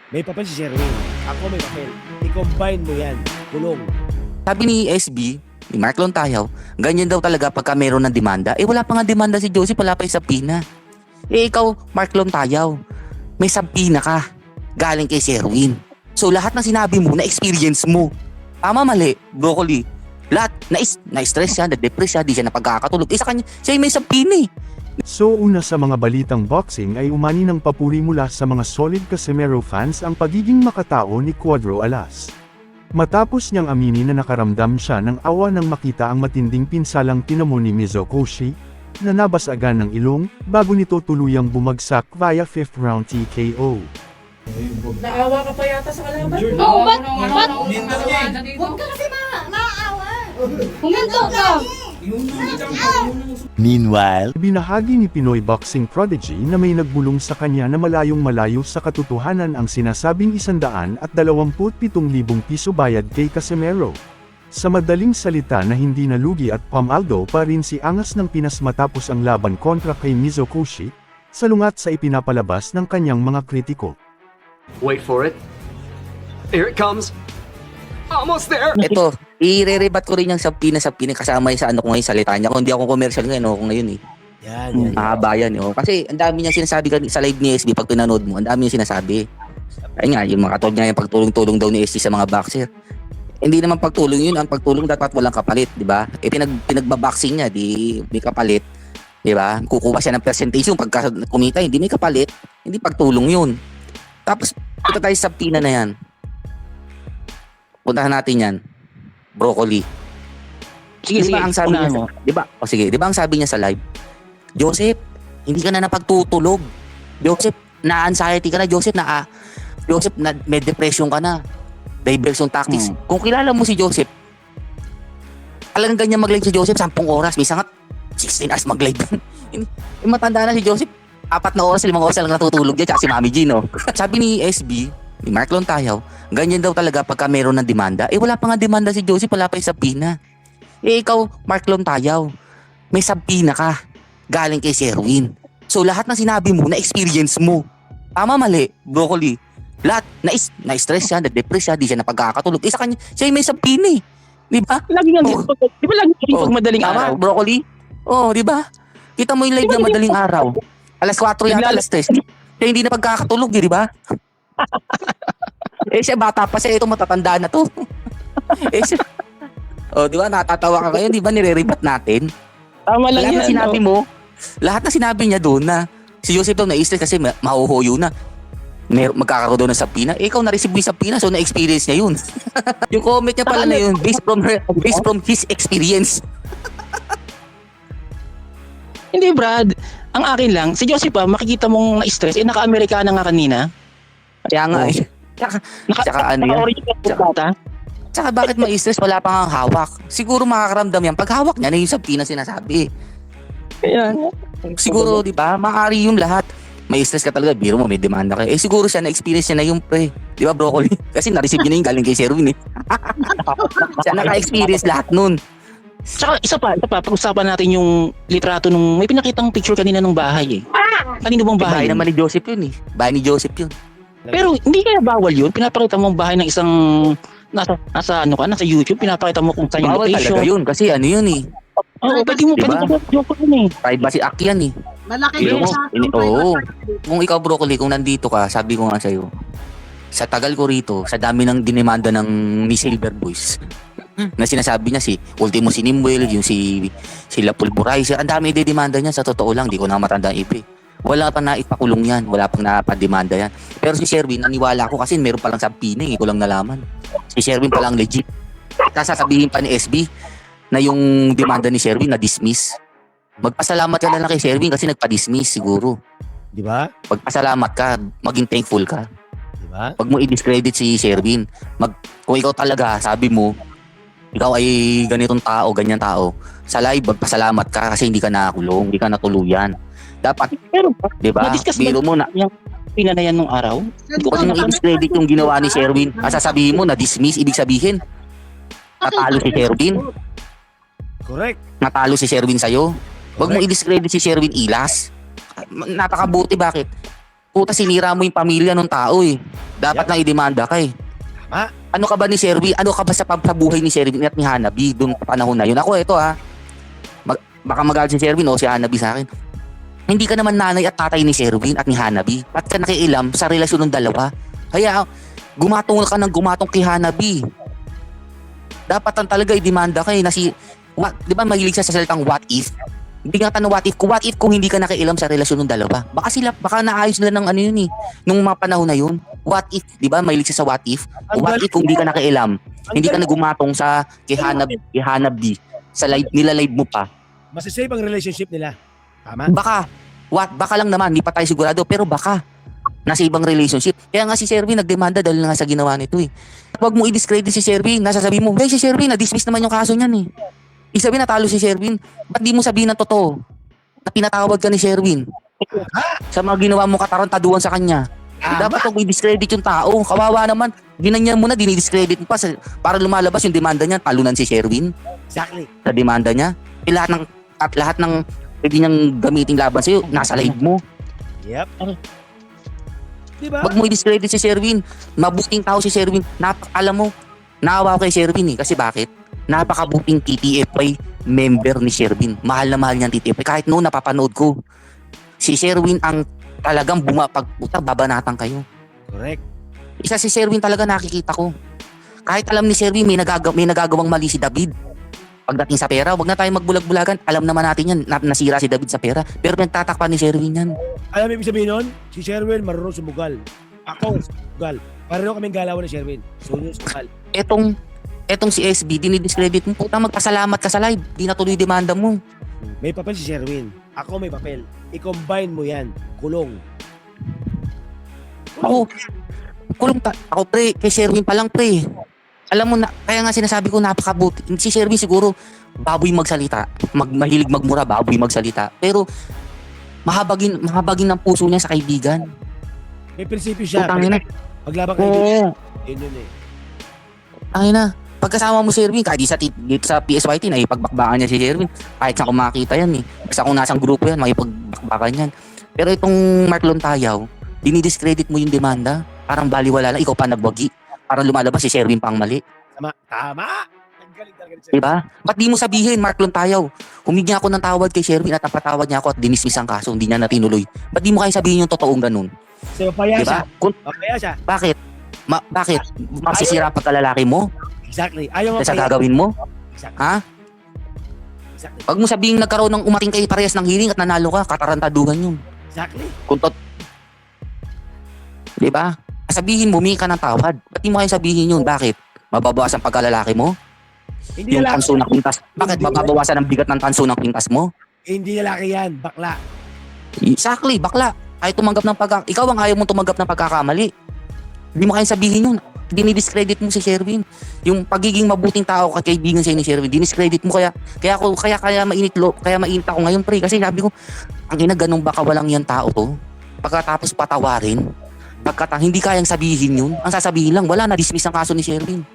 May papel si Sherwin. Ako may papel. I-combine mo yan. Kulong. Sabi ni SB, ni Mark Lontayaw, ganyan daw talaga pagka meron ng demanda. Eh wala pa nga demanda si Joseph, wala pa yung sabina. Eh ikaw, Mark Lontayaw, may sabina ka. Galing kay Sherwin. So lahat ng sinabi mo, na-experience mo. Tama, mali, Broccoli. Lahat, na-stress siya, na-depress siya, di siya napagkakatulog. Eh sa kanya, siya yung may sabina eh. So una sa mga balitang boxing ay umani ng papuri mula sa mga solid Casimero fans ang pagiging makatao ni Cuadro Alas. Matapos niyang aminin na nakaramdam siya ng awa nang makita ang matinding pinsalang tinamo ni Mizokoshi, na nabasagan ng ilong, bago nito tuluyang bumagsak via 5th round TKO. Naawa ka pa yata sa kalaban? Oo, ba't? Huwag ka kasi maaawa. Huminto ka. Meanwhile, Binahagi ni Pinoy boxing prodigy na may nagbulong sa kanya na malayong malayo sa katotohanan ang sinasabing 127,000 piso bayad kay Casimero. Sa madaling salita na hindi nalugi at pamaldo pa rin si Angas ng Pinas matapos ang laban kontra kay Mizokoshi, salungat sa ipinapalabas ng kanyang mga kritiko. Wait for it. Here it comes. Almost there. Ito, i-re-rebat ko rin yung sabina kasama yung sa ano ko ngayon, salita niya. Kung hindi ako commercial ngayon, ako ngayon eh. Yan. Mahaba yan eh. Kasi ang dami niya sinasabi sa live ni SB pag pinanood mo, ang dami niya sinasabi. Ayun nga, yung mga katulad niya, yung pagtulong-tulong daw ni SB sa mga boxer. Hindi naman pagtulong yun, ang pagtulong dapat walang kapalit, di ba? Eh pinagbaboxing niya, di may kapalit, di ba? Kukuha siya ng percentage yung pagka kumita, hindi may kapalit, hindi pagtulong yun. Tapos, punta tayo sa sabina na yan. Puntahan natin yan. Broccoli. Sige, Di ba ang sabi niya, di ba? O sige, di ba ang sabi niya sa live? Joseph, hindi ka na napagtutulog. Joseph, na-anxiety ka na. Joseph, na may depression ka na. Diversion tactics. Kung kilala mo si Joseph, talagang ganyan mag-live si Joseph, 10 oras. May sangat, 16 hours mag-live. Yung matanda na si Joseph, 4 na oras, 5 oras lang natutulog dyan, tsaka si Mami Gino. Sabi ni SB, ni Mark Lontayaw, ganyan daw talaga pagka meron ng demanda. Eh wala pa nga demanda si Joseph, wala pa yung sabina. Eh ikaw, Mark Lontayaw, may sabina ka. Galing kay Sherwin. So lahat ng sinabi mo, na-experience mo. Tama, mali, Broccoli. Lahat, na-stress siya, na-depress siya, di siya napagkakatulog. Eh sa kanya, siya yung may sabina eh. Di ba? Lagi nga, di ba lagi nga pag madaling Tama, araw? Broccoli? Oo, di ba? Kita mo yung live niya madaling araw. Alas 4 yata, alas 3. Siya hindi na pagkakatulog, di ba? Eh siya bata pa siya, ito matatanda na to. Eh siya, di ba, natatawa ka ngayon, di ba, nire-rebat natin? Tama lang Lahat yan. na sinabi mo, lahat na sinabi niya doon na si Joseph daw na-stress kasi mahuhuyo na. Magkakaroon daw ng sabina. Eh, ikaw na-receive mo yung sabina, so na-experience niya yun. Yung comment niya pala na yun, based from his experience. Hindi, Brad. Ang akin lang, si Joseph makikita mong na-stress, naka-Amerikana nga kanina. Kaya nga eh. Tsaka ano yan? Tsaka bakit ma-stress, wala pa nga hawak. Siguro makakaramdam yan. Pag hawak niya na yung sabina sinasabi. Kaya, Siguro, di ba, maaari yung lahat. May stress ka talaga, biro mo, may demanda ka. Eh siguro siya, na-experience niya na yung pre. Di ba, Broccoli? Kasi na-receive niya na yung galing kay Sherwin eh. Siya naka-experience lahat nun. Tsaka isa pa, pag-usapan natin yung litrato nung, may pinakitang picture kanina nung bahay eh. Kanino bang bahay? Bahay naman ni Joseph yun eh. Bahay ni Joseph yun. Pero hindi kaya bawal yun? Pinapakita mo ang bahay ng isang, nasa YouTube, pinapakita mo kung saan yung Bawal location. talaga yun kasi ano yun eh. Oo, pwede mo, Diba? joke yun eh. Privacy act yan eh. Malaki Biro din mo, sa oo. Kung ikaw, Broccoli, kung nandito ka, sabi ko nga sa'yo, sa tagal ko rito, sa dami ng dinimanda ng ni Silver Boys, na sinasabi niya si Ultimo Sinimwell, yung si Lapul Buray, ang dami didemanda niya, sa totoo lang, di ko na matanda ang IP. Wala pa na ipakulong yan, wala pang napademanda yan. Pero si Sherwin, naniwala ko kasi meron palang sabina eh, ko lang nalaman. Si Sherwin palang legit. Kasasabihin pa ni SB na yung demanda ni Sherwin na-dismiss. Magpasalamat ka na lang kay Sherwin kasi nagpa-dismiss siguro. Di ba? Magpasalamat ka, maging thankful ka. Di ba? Wag mo i-discredit si Sherwin. Kung ikaw talaga, sabi mo, ikaw ay ganitong tao, ganyan tao, sa live, magpasalamat ka kasi hindi ka nakakulong, hindi ka natuluyan. Dapat, Pero, di ba? na-discuss Biro mo na. yung pina na yan nung araw. Kung ano i-discredit yung ginawa ni Sherwin, sasabihin mo na dismiss, ibig sabihin, natalo si Sherwin. Correct. Natalo si Sherwin sa'yo. Wag mo i-discredit si Sherwin Ilas. Napakabuti, bakit? Puta, sinira mo yung pamilya ng tao eh. Dapat lang idemanda ka eh. Tama. Ano ka ba ni Sherwin? Ano ka ba sa buhay ni Sherwin at ni Hanabi doon panahon na yun? Ako, ito ha. Baka magalit si Sherwin o si Hanabi sa akin. Hindi ka naman nanay at tatay ni Sherwin at ni Hanabi. Ba't ka nakiilam sa relasyon ng dalawa? Kaya, gumatong ka ng gumatong kay Hanabi. Dapat lang talaga idemanda ka eh. Di ba mahilig siya sa salitang what if? Hindi nga tanong what if kung hindi ka nakialam sa relasyon ng dalawa. Baka naayos nila ng ano yun eh. Nung mga panahon na yun. What if, di ba mahilig siya sa what if? What if kung hindi ka nakialam? Hindi ka nagumatong sa kay Hanabi. Sa live, nila-live mo pa. Masasave ang relationship nila. Tama? Baka lang naman, hindi pa tayo sigurado, pero baka. Nasa ibang relationship. Kaya nga si Sherwin nagdemanda dahil nga sa ginawa nito eh. Huwag mo i-discredit si Sherwin. Nasasabi mo, si Sherwin, na-dismiss naman yung kaso niyan eh. Isabi natalo si Sherwin. Ba't di mo sabihin ng totoo? Na pinatawad ka ni Sherwin. Sa mga ginawa mo katarantaduhan sa kanya. Dapat huwag mo i-discredit yung tao. Kawawa naman. Ginanyan mo na, dinidiscredit mo pa. Para lumalabas yung demanda niya, talunan si Sherwin. Exactly. Sa demanda niya. Lahat ng pwede niyang gamitin laban sa'yo, nasa live mo. Yep. Diba? Wag mo i-discredit si Sherwin. Mabuting tao si Sherwin. Alam mo, naawa ko kay Sherwin eh. Kasi bakit? Napakabuting TTFY member ni Sherwin. Mahal na mahal niya ang TTFY. Kahit noon napapanood ko. Si Sherwin ang talagang bumapagputa, babanatan kayo. Correct. Isa si Sherwin talaga nakikita ko. Kahit alam ni Sherwin may nagagawang mali si David. Pagdating sa pera, wag na tayo magbulag-bulagan. Alam naman natin yan, nasira si David sa pera. Pero nagtatakpan ni Sherwin yan. Alam mo ibig sabihin nun? Si Sherwin marunong sumugal. Ako, sumugal. Pareho kaming galawan ni Sherwin. Sunyo sumugal. Etong si SB, dinidiscredit mo. Puta, magpasalamat ka sa live. Di natuloy demanda mo. May papel si Sherwin. Ako may papel. I-combine mo yan. Kulong. Ako pre, kay Sherwin pa lang pre. Alam mo na, kaya nga sinasabi ko napakabuti. Si Sherwin siguro, baboy magsalita. Mahilig magmura, baboy magsalita. Pero, mahabagin ng puso niya sa kaibigan. May prinsipyo siya. Putangin na. Paglabang kaibigan. Oo. Yun eh. Ay na. Pagkasama mo si Sherwin, kahit dito sa PSYT, naipagbackbakan niya si Sherwin. Kahit saan ko makakita yan eh. Basta kung nasang grupo yan, makipagbakbakan yan. Pero itong Mark Lontayaw, dinidiscredit mo yung demanda. Parang baliwala lang, ikaw pa nagwagi. Parang lumalabas si Sherwin pa ang mali. Tama. Ang galing talaga ni Sherwin. Diba? Ba't di mo sabihin, Mark Lontayaw? Humingi ako ng tawad kay Sherwin at napatawad niya ako at dinismiss ang kaso, hindi niya natinuloy. Ba't di mo kaya sabihin yung totoong ganun? So, mapaya Diba? siya. Mapaya siya. Bakit? Bakit? Magsisira pagkalalaki mo? Exactly. Ayaw Sa mapaya. gagawin mo? Exactly. Ha? Exactly. Pag mo sabihin nagkaroon ng umating kay parehas ng hearing at nanalo ka, katarantaduhan yun. Exactly. Diba? Sabihin mo, humingi ka ng tawad. Ba't di mo kaya sabihin yun? Bakit? Mababawasan pagkalalaki mo? Hindi Yung lalaki. tanso ng kwintas. Bakit Hindi mababawasan ang bigat ng tanso ng kwintas mo? Hindi lalaki yan. Bakla. Exactly, bakla. Ayaw tumanggap ng ikaw ang ayaw mong tumanggap ng pagkakamali. Hindi mo kaya sabihin yun. Dinidiscredit mo si Sherwin. Yung pagiging mabuting tao kaibigan sa'yo ni Sherwin, diniscredit mo kaya mainit ako ngayon pre kasi sabi ko ang ina ganun baka walang yan tao to. Pagkatapos patawarin, hindi kayang sabihin yun. Ang sasabihin lang wala na dismiss ang kaso ni Sherwin.